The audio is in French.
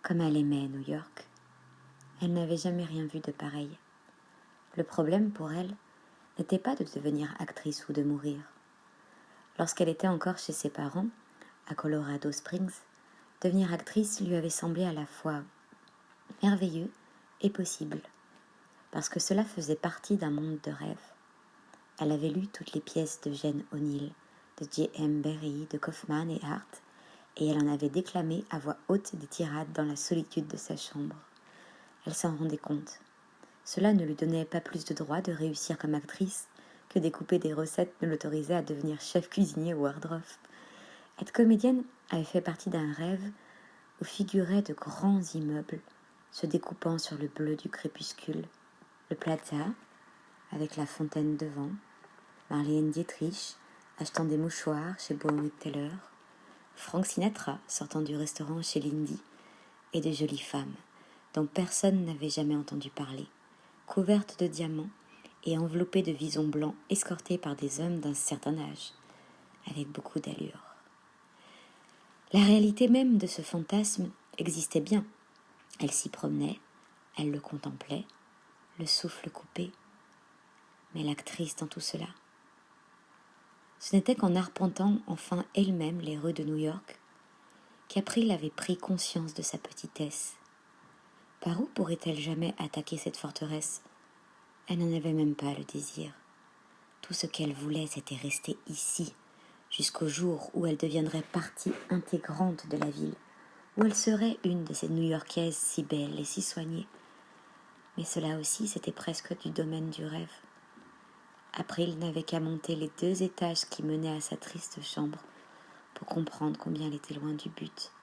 comme elle aimait New York. Elle n'avait jamais rien vu de pareil. Le problème pour elle n'était pas de devenir actrice ou de mourir. Lorsqu'elle était encore chez ses parents, à Colorado Springs, devenir actrice lui avait semblé à la fois merveilleux et possible, parce que cela faisait partie d'un monde de rêve. Elle avait lu toutes les pièces de Jane O'Neill, de J.M. Barrie, de Kaufman et Hart, et elle en avait déclamé à voix haute des tirades dans la solitude de sa chambre. Elle s'en rendait compte. Cela ne lui donnait pas plus de droit de réussir comme actrice que découper des recettes ne l'autorisait à devenir chef cuisinier ou hard-rock. Être comédienne avait fait partie d'un rêve où figuraient de grands immeubles se découpant sur le bleu du crépuscule, le Plaza, avec la fontaine devant, Marlène Dietrich achetant des mouchoirs chez Bowen Taylor, Frank Sinatra sortant du restaurant chez Lindy, et de jolies femmes dont personne n'avait jamais entendu parler, couvertes de diamants et enveloppées de visons blancs escortées par des hommes d'un certain âge, avec beaucoup d'allure. La réalité même de ce fantasme existait bien. Elle s'y promenait, elle le contemplait, le souffle coupé. Mais l'actrice dans tout cela, ce n'était qu'en arpentant enfin elle-même les rues de New York qu'April avait pris conscience de sa petitesse. Par où pourrait-elle jamais attaquer cette forteresse ? Elle n'en avait même pas le désir. Tout ce qu'elle voulait, c'était rester ici, jusqu'au jour où elle deviendrait partie intégrante de la ville, où elle serait une de ces New-Yorkaises si belles et si soignées. Mais cela aussi, c'était presque du domaine du rêve. April n'avait qu'à monter les 2 étages qui menaient à sa triste chambre pour comprendre combien elle était loin du but.